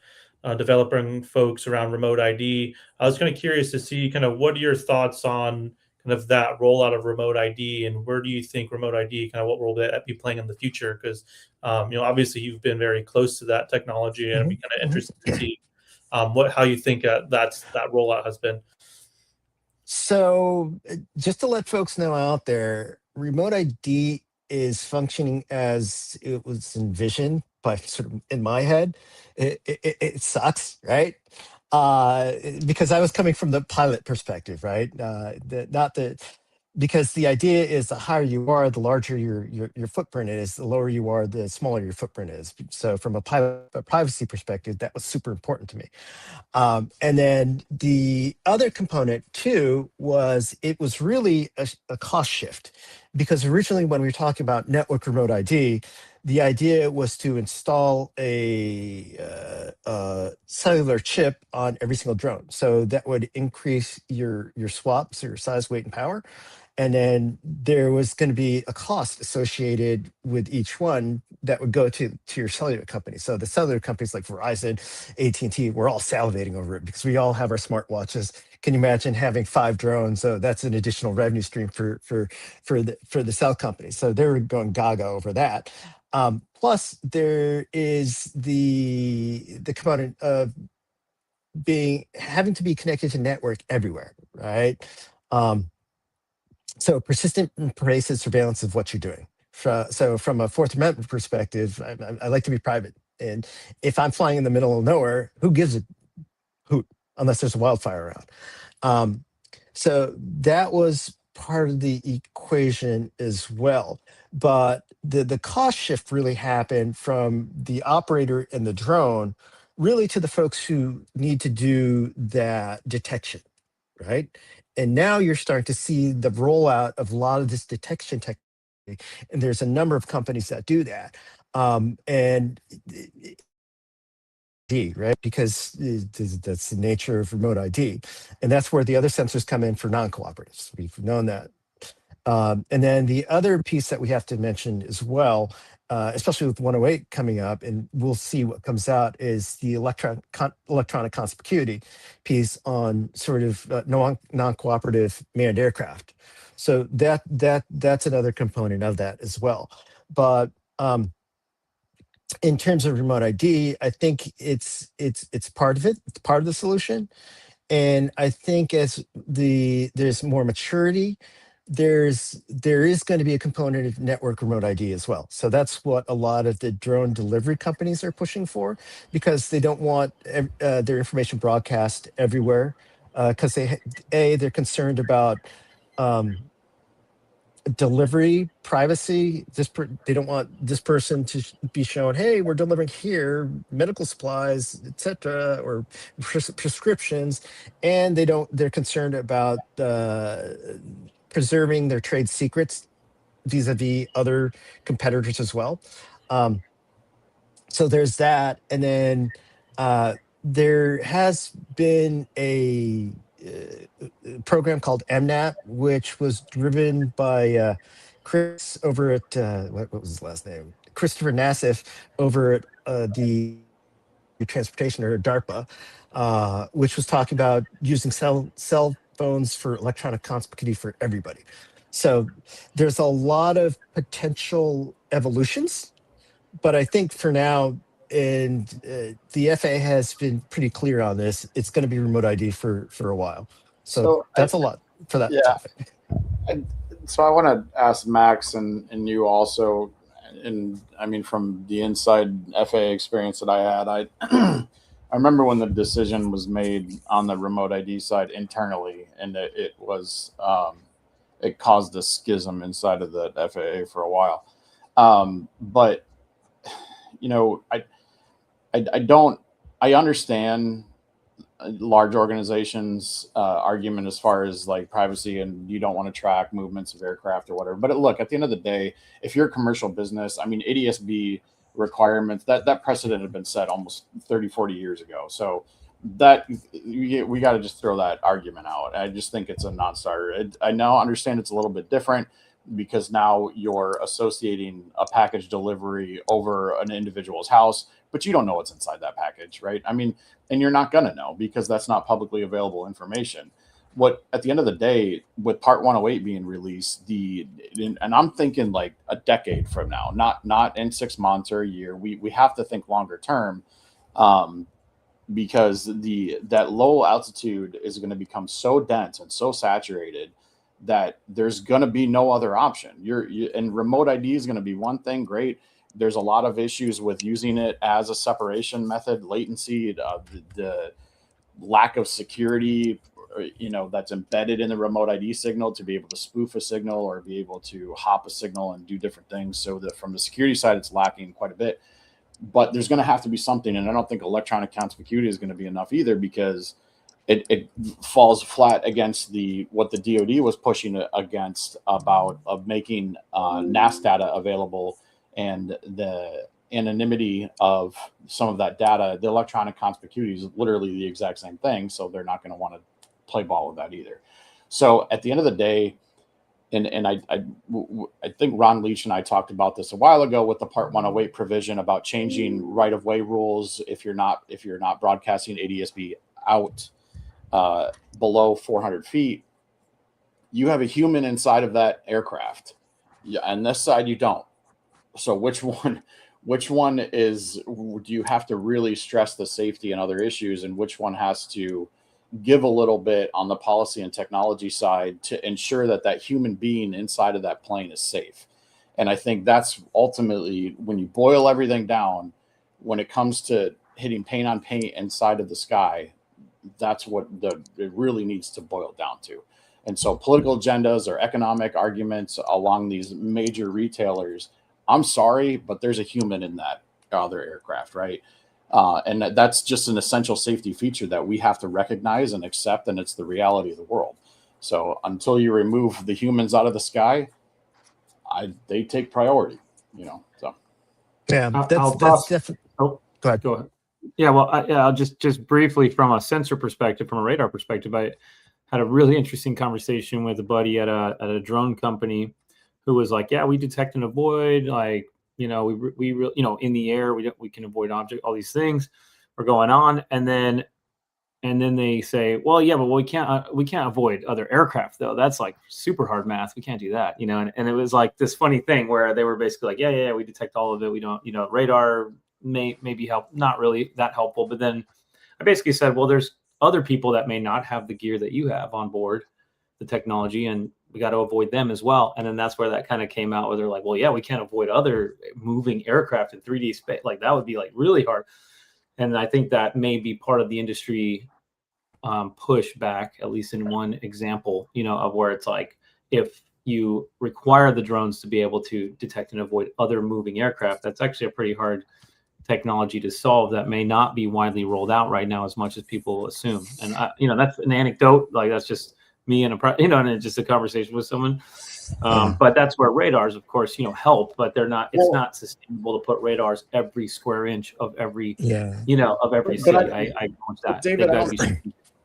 developing folks around remote ID. I was kind of curious to see kind of what are your thoughts on kind of that rollout of remote ID, and where do you think remote ID, kind of what role will that be playing in the future? Because obviously you've been very close to that technology, and I'd be kind of interested to see how you think that rollout has been. So just to let folks know out there, remote ID is functioning as it was envisioned by, sort of in my head. It sucks, right? Because I was coming from the pilot perspective, right? because the idea is the higher you are, the larger your footprint is. The lower you are, the smaller your footprint is. So from a privacy perspective, that was super important to me. And then the other component too was it was really a cost shift, because originally when we were talking about network remote ID, the idea was to install a cellular chip on every single drone, so that would increase your swaps, your size, weight, and power. And then there was going to be a cost associated with each one that would go to your cellular company. So the cellular companies like Verizon, AT&T, we're all salivating over it because we all have our smartwatches. Can you imagine having 5 drones? So that's an additional revenue stream for the cell companies. So they were going gaga over that. Plus, there is the component of having to be connected to network everywhere, right? So persistent and pervasive surveillance of what you're doing. So from a Fourth Amendment perspective, I like to be private. And if I'm flying in the middle of nowhere, who gives a hoot unless there's a wildfire around? So that was part of the equation as well. But the cost shift really happened from the operator and the drone really to the folks who need to do that detection, right? And now you're starting to see the rollout of a lot of this detection technology, and there's a number of companies that do that. And right? Because that's the nature of remote ID. And that's where the other sensors come in for non-cooperatives. We've known that. And then the other piece that we have to mention as well, especially with 108 coming up, and we'll see what comes out, is the electronic conspicuity piece on sort of non-cooperative manned aircraft. So that's another component of that as well. But in terms of remote ID, I think it's part of it. It's part of the solution. And I think as there's more maturity, there is going to be a component of network remote ID as well. So that's what a lot of the drone delivery companies are pushing for, because they don't want their information broadcast everywhere, because they're concerned about delivery privacy. They don't want this person to be shown, hey, we're delivering here medical supplies, etc., or prescriptions, and they're concerned about preserving their trade secrets vis-a-vis other competitors as well. So there's that. And then there has been a program called MNAT, which was driven by Chris over at what was his last name? Christopher Nassif over at the Transportation, or DARPA, which was talking about using cell phones for electronic conspicuity for everybody. So there's a lot of potential evolutions, but I think for now, and the FAA has been pretty clear on this, it's going to be remote ID for a while. So that's a lot for that topic. So I want to ask Max and you also, and I mean, from the inside FAA experience that I had, I remember when the decision was made on the remote ID side internally, and it was it caused a schism inside of the FAA for a while. But you know, I understand large organizations argument as far as like privacy, and you don't want to track movements of aircraft or whatever. But look, at the end of the day, if you're a commercial business, I mean, ADS-B requirements, that precedent had been set almost 30, 40 years ago. So that we got to just throw that argument out. I just think it's a non-starter. I now understand it's a little bit different, because now you're associating a package delivery over an individual's house, but you don't know what's inside that package, right? I mean, and you're not going to know, because that's not publicly available information. What, at the end of the day, with Part 108 being released, and I'm thinking like a decade from now, not in 6 months or a year. We have to think longer term, because that low altitude is going to become so dense and so saturated that there's going to be no other option. And remote ID is going to be one thing. Great. There's a lot of issues with using it as a separation method, latency, the lack of security that's embedded in the remote ID signal to be able to spoof a signal or be able to hop a signal and do different things. So that from the security side, it's lacking quite a bit. But there's going to have to be something, and I don't think electronic counter security is going to be enough either, because it falls flat against what the DoD was pushing against about of making NAS data available, and the anonymity of some of that data. The electronic conspicuity is literally the exact same thing, so they're not going to want to play ball with that either. So at the end of the day, and I think Ron Leach and I talked about this a while ago with the Part 108 provision about changing right-of-way rules if you're not broadcasting ADSB out below 400 feet. You have a human inside of that aircraft. Yeah, and this side you don't. So which one do you have to really stress the safety and other issues, and which one has to give a little bit on the policy and technology side to ensure that human being inside of that plane is safe? And I think that's ultimately, when you boil everything down, when it comes to hitting paint on paint inside of the sky, that's what it really needs to boil down to. And so political agendas or economic arguments along these major retailers, I'm sorry, but there's a human in that other aircraft, right? And that's just an essential safety feature that we have to recognize and accept, and it's the reality of the world. So until you remove the humans out of the sky, they take priority, So Yeah, that's definitely. Oh, go ahead. Go ahead. Yeah, well, I'll just briefly, from a sensor perspective, from a radar perspective, I had a really interesting conversation with a buddy at a drone company who was like, yeah, we detect and avoid, like, we in the air, we can avoid object, all these things are going on. And then they say, well, yeah, but we can't avoid other aircraft though. That's like super hard math. We can't do that, and it was like this funny thing where they were basically like, yeah, we detect all of it. We don't, radar may be help, not really that helpful. But then I basically said, well, there's other people that may not have the gear that you have on board, the technology, and we got to avoid them as well. And then that's where that kind of came out, where they're like, well, yeah, we can't avoid other moving aircraft in 3D space. Like that would be like really hard. And I think that may be part of the industry push back, at least in one example, of where it's like, if you require the drones to be able to detect and avoid other moving aircraft, that's actually a pretty hard technology to solve that may not be widely rolled out right now as much as people assume. And that's an anecdote, like that's just me and and it's just a conversation with someone. But that's where radars, of course, help, but they're not. It's not sustainable to put radars every square inch of every of every city. I acknowledge that. David,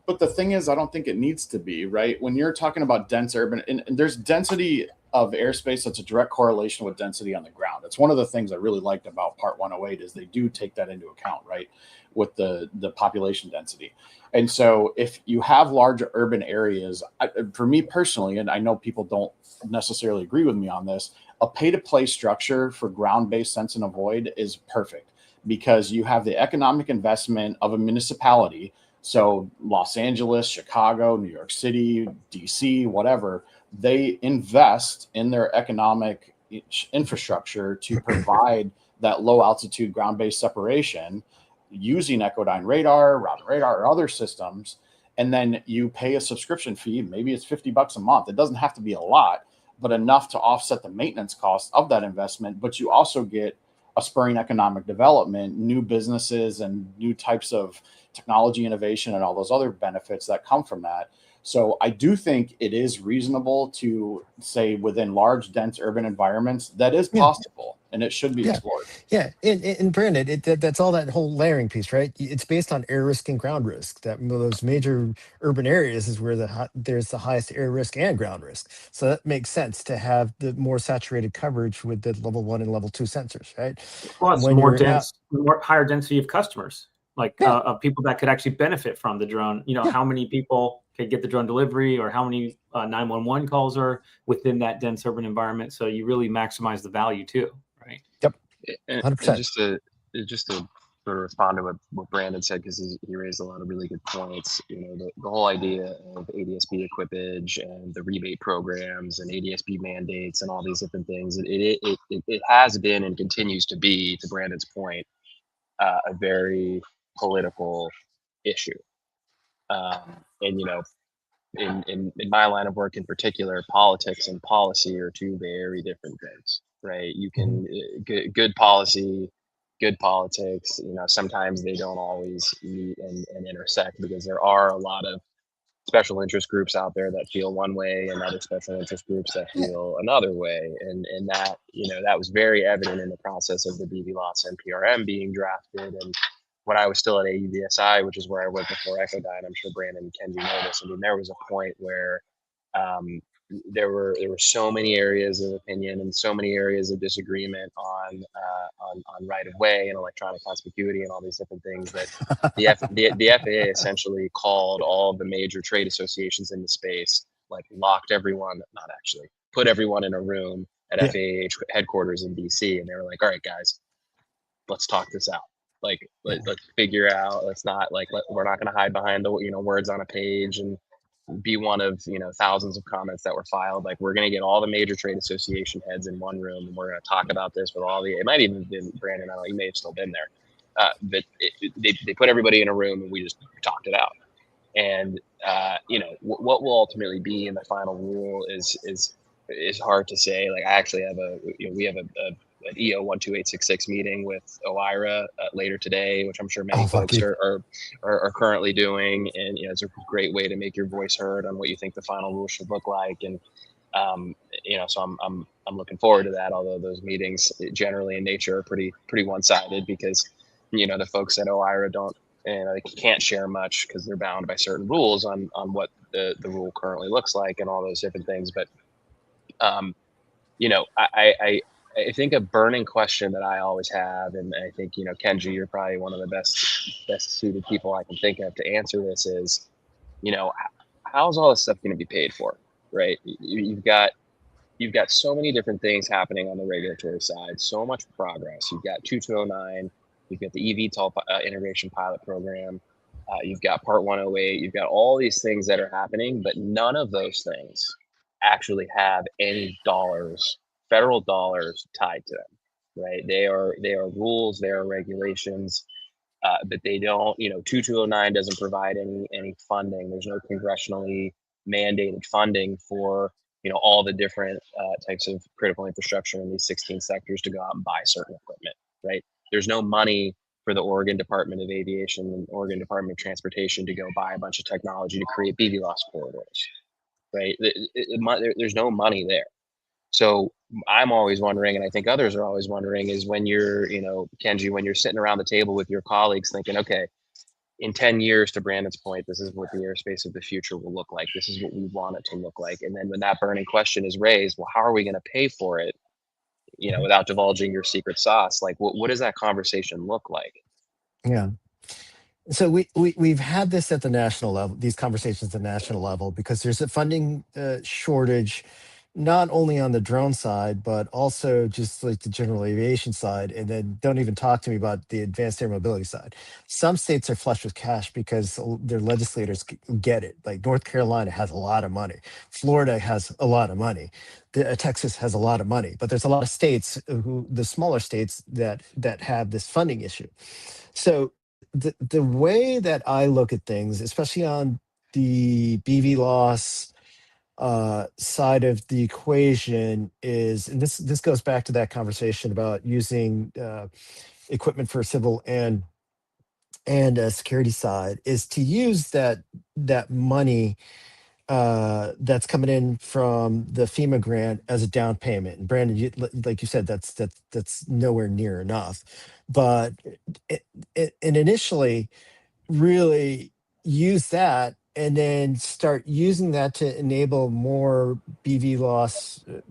but the thing is, I don't think it needs to be, right? When you're talking about dense urban, and there's density of airspace that's a direct correlation with density on the ground. That's one of the things I really liked about Part 108 is they do take that into account, right, with the population density. And so if you have large urban areas, for me personally, and I know people don't necessarily agree with me on this, a pay-to-play structure for ground-based sense and avoid is perfect, because you have the economic investment of a municipality. So Los Angeles, Chicago, New York City, DC, whatever, they invest in their economic infrastructure to provide that low altitude ground-based separation using Echodyne radar, Robin radar, or other systems. And then you pay a subscription fee. Maybe it's $50 a month. It doesn't have to be a lot, but enough to offset the maintenance cost of that investment. But you also get a spurring economic development, new businesses and new types of technology innovation and all those other benefits that come from that. So I do think it is reasonable to say within large, dense urban environments that is possible, and it should be explored. Yeah, and Brandon, that's all that whole layering piece, right? It's based on air risk and ground risk. That those major urban areas is where there's the highest air risk and ground risk. So that makes sense to have the more saturated coverage with the level 1 and level 2 sensors, right? Plus, more dense, higher density of customers, like of people that could actually benefit from the drone. How many people could get the drone delivery, or how many 911 calls are within that dense urban environment. So you really maximize the value too, right? Yep. 100%. And just to sort of respond to what Brandon said, because he raised a lot of really good points. The whole idea of ADSB equipage and the rebate programs and ADSB mandates and all these different things. It has been and continues to be, to Brandon's point, a very political issue. And in my line of work in particular, politics and policy are two very different things, right? You can good policy, good politics. Sometimes they don't always meet and intersect because there are a lot of special interest groups out there that feel one way and other special interest groups that feel another way. And that, that was very evident in the process of the BVLOS NPRM being drafted. And when I was still at AUVSI, which is where I worked before Echodyne, I'm sure Brandon and Kenji know this. I mean, there was a point where there were so many areas of opinion and so many areas of disagreement on right of way and electronic conspicuity and all these different things that the FAA essentially called all of the major trade associations in the space, like locked everyone, not actually, put everyone in a room at FAA headquarters in DC, and they were like, all right, guys, let's talk this out. Like let's figure out. Let's not we're not going to hide behind the words on a page and be one of thousands of comments that were filed. Like, we're going to get all the major trade association heads in one room, and we're going to talk about this with all the. It might even have been Brandon. I don't know. You may have still been there, but they put everybody in a room and we just talked it out. And what will ultimately be in the final rule is hard to say. Like, I actually have we have an EO 12866 meeting with OIRA later today, which I'm sure many folks are currently doing. And it's a great way to make your voice heard on what you think the final rule should look like. And so I'm looking forward to that. Although those meetings generally in nature are pretty one-sided because the folks at OIRA don't they can't share much because they're bound by certain rules on what the rule currently looks like and all those different things. But I think a burning question that I always have, and I think, Kenji, you're probably one of the best suited people I can think of to answer this is, how's all this stuff going to be paid for, right? You've got so many different things happening on the regulatory side, so much progress. You've got 2209, you've got the eVTOL integration pilot program, you've got Part 108, you've got all these things that are happening, but none of those things actually have any federal dollars tied to them, right? They are rules, they are regulations, but they don't. 2209 doesn't provide any funding. There's no congressionally mandated funding for all the different types of critical infrastructure in these 16 sectors to go out and buy certain equipment, right? There's no money for the Oregon Department of Aviation and Oregon Department of Transportation to go buy a bunch of technology to create BVLOS corridors, right? There's no money there. So I'm always wondering, and I think others are always wondering, is when you're, Kenji, when you're sitting around the table with your colleagues thinking, okay, in 10 years, to Brandon's point, this is what the airspace of the future will look like. This is what we want it to look like. And then when that burning question is raised, well, how are we going to pay for it? Without divulging your secret sauce, like what does that conversation look like? Yeah. So we've had this at the national level, these conversations at the national level, because there's a funding shortage, not only on the drone side, but also just like the general aviation side. And then don't even talk to me about the advanced air mobility side. Some states are flush with cash because their legislators get it. Like North Carolina has a lot of money. Florida has a lot of money. Texas has a lot of money. But there's a lot of states, the smaller states, that have this funding issue. So the way that I look at things, especially on the BVLOS side of the equation, is, and this goes back to that conversation about using equipment for civil and security side, is to use that money that's coming in from the FEMA grant as a down payment. And Brandon, like you said, that's nowhere near enough. But and initially, really use that, and then start using that to enable more BVLOS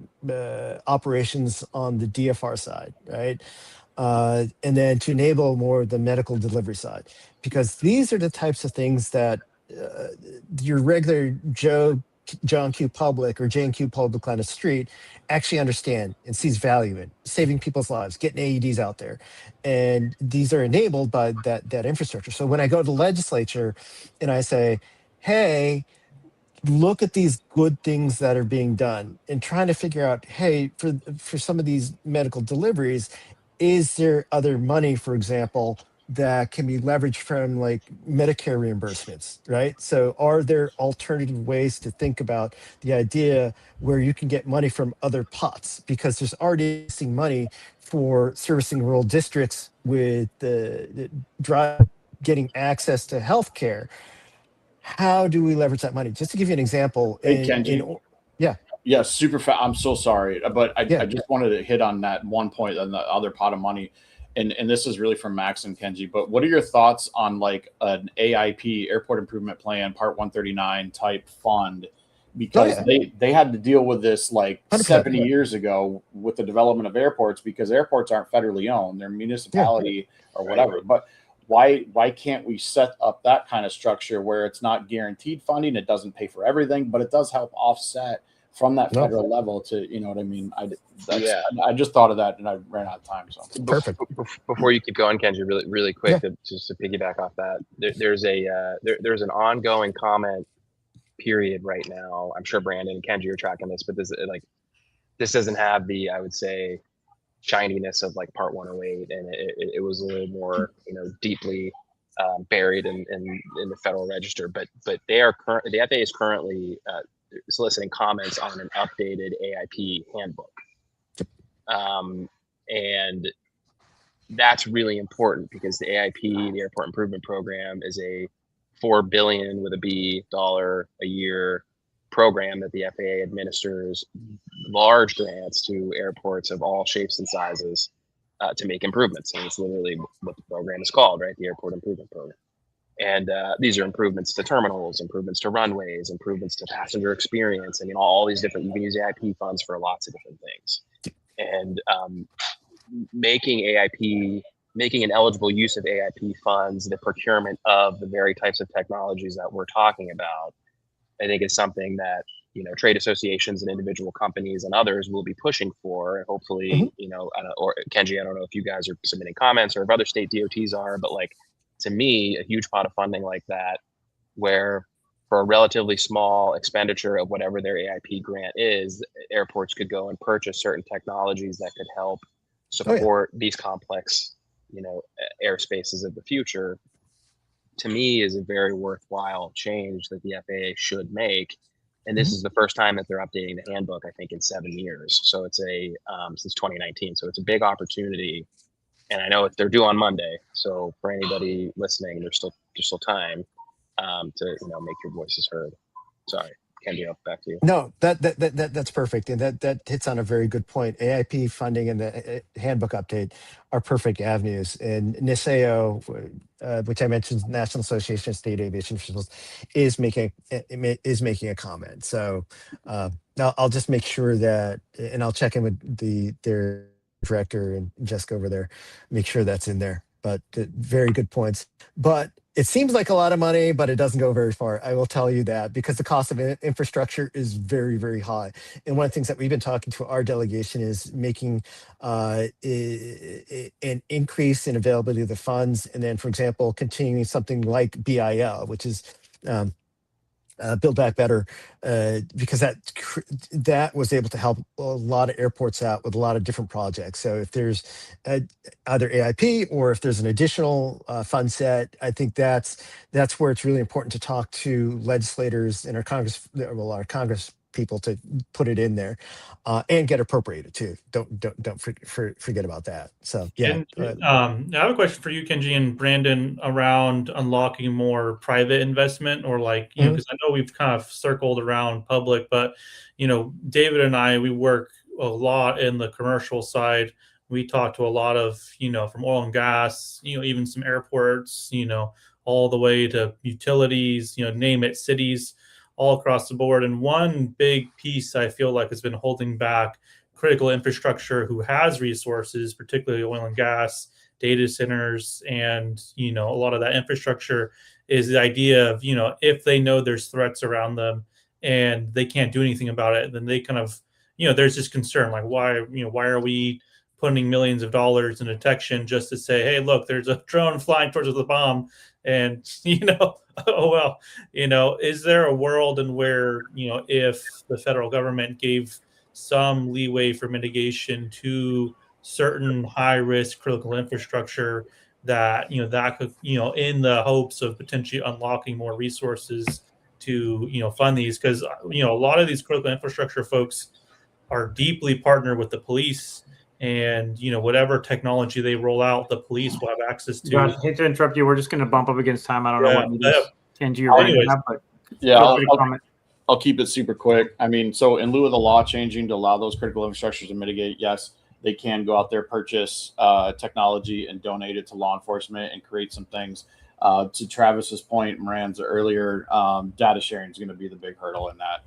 operations on the DFR side, right? And then to enable more of the medical delivery side, because these are the types of things that your regular John Q. public or Jane Q. public on the street actually understand and sees value in saving people's lives, getting AEDs out there. And these are enabled by that infrastructure. So when I go to the legislature and I say, hey, look at these good things that are being done, and trying to figure out, hey, for some of these medical deliveries, is there other money, for example, that can be leveraged from like Medicare reimbursements, right? So are there alternative ways to think about the idea where you can get money from other pots? Because there's already existing money for servicing rural districts with the drive getting access to healthcare. How do we leverage that money? Just to give you an example, Hey, Kenji. yeah, Yeah, super fast. I'm so sorry, but I yeah, just wanted to hit on that one point on the other pot of money, and this is really from Max and Kenji. But what are your thoughts on like an AIP, Airport Improvement Plan, Part 139 type fund? Because yeah. they had to deal with this like 100%. 70 years ago with the development of airports, because airports aren't federally owned; they're municipality or whatever. But why can't we set up that kind of structure where it's not guaranteed funding, it doesn't pay for everything, but it does help offset from that federal level to, you know what I mean? I just thought of that and I ran out of time. So Perfect. Before you keep going, Kenji, really quick, just to piggyback off that, there's an ongoing comment period right now. I'm sure Brandon and Kenji are tracking this, but this doesn't have the, I would say, shininess of like Part 108, and it was a little more, deeply buried in the Federal Register. But the FAA is currently soliciting comments on an updated AIP handbook, and that's really important because the AIP, the Airport Improvement Program, is a $4 billion with a B a year program that the FAA administers large grants to airports of all shapes and sizes to make improvements. And it's literally what the program is called, right? The Airport Improvement Program. And these are improvements to terminals, improvements to runways, improvements to passenger experience, and all these different. You can use AIP funds for lots of different things. And making an eligible use of AIP funds, the procurement of the very types of technologies that we're talking about, I think is something that trade associations and individual companies and others will be pushing for. And hopefully, or Kenji, I don't know if you guys are submitting comments or if other state DOTs are, but like, to me, a huge pot of funding like that, where for a relatively small expenditure of whatever their AIP grant is, airports could go and purchase certain technologies that could help support these complex, airspaces of the future, to me is a very worthwhile change that the FAA should make. And this is the first time that they're updating the handbook, I think, in 7 years. So it's since 2019. So it's a big opportunity. And I know they're due on Monday. So for anybody listening, there's still time to make your voices heard. Sorry, Kenji, back to you. No, that's perfect, and that hits on a very good point. AIP funding and the handbook update are perfect avenues. And NISAO, which I mentioned, National Association of State Aviation Officials, is making a comment. So now I'll just make sure that, and I'll check in with their director and Jessica over there, make sure that's in there. But very good points. But it seems like a lot of money, but it doesn't go very far. I will tell you that, because the cost of infrastructure is very, very high. And one of the things that we've been talking to our delegation is making an increase in availability of the funds. And then, for example, continuing something like BIL, which is Build Back Better, because that was able to help a lot of airports out with a lot of different projects. So if there's either AIP or if there's an additional fund set, I think that's where it's really important to talk to legislators and our Congress people to put it in there and get appropriated too. Don't forget about that. So yeah. I have a question for you, Kenji and Brandon, around unlocking more private investment, or because I know we've kind of circled around public, but David and I, we work a lot in the commercial side. We talk to a lot of from oil and gas, even some airports, all the way to utilities, name it, cities, all across the board. And one big piece I feel like has been holding back critical infrastructure who has resources, particularly oil and gas, data centers, and a lot of that infrastructure, is the idea of if they know there's threats around them and they can't do anything about it, then they kind of there's this concern, like, why are we putting millions of dollars in detection just to say, hey, look, there's a drone flying towards the bomb, and oh well, is there a world in where if the federal government gave some leeway for mitigation to certain high risk critical infrastructure, that, that could, in the hopes of potentially unlocking more resources to, fund these. Because, a lot of these critical infrastructure folks are deeply partnered with the police, and, whatever technology they roll out, the police will have access to. Josh, hate to interrupt you. We're just going to bump up against time. I don't know what meetings Kenji or Brandon anyways, have, but Yeah, comment. I'll keep it super quick. I mean, so in lieu of the law changing to allow those critical infrastructures to mitigate, yes, they can go out there, purchase technology and donate it to law enforcement and create some things. To Travis's point, Moran's earlier, data sharing is going to be the big hurdle in that.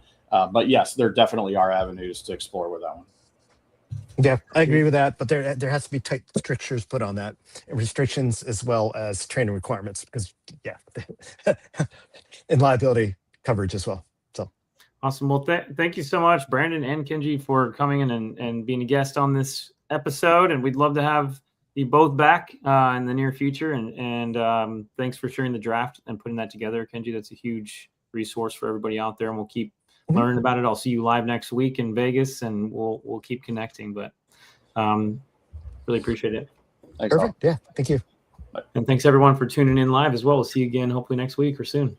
But yes, there definitely are avenues to explore with that one. Yeah, I agree with that, but there has to be tight strictures put on that, and restrictions as well as training requirements, because and liability coverage as well. So awesome. Well, thank you so much, Brandon and Kenji, for coming in and being a guest on this episode, and we'd love to have you both back in the near future. And thanks for sharing the draft and putting that together, Kenji. That's a huge resource for everybody out there, and we'll keep learning about it. I'll see you live next week in Vegas, and we'll keep connecting. But really appreciate it. Thanks, perfect. Yeah, thank you. And thanks everyone for tuning in live as well. We'll see you again hopefully next week or soon.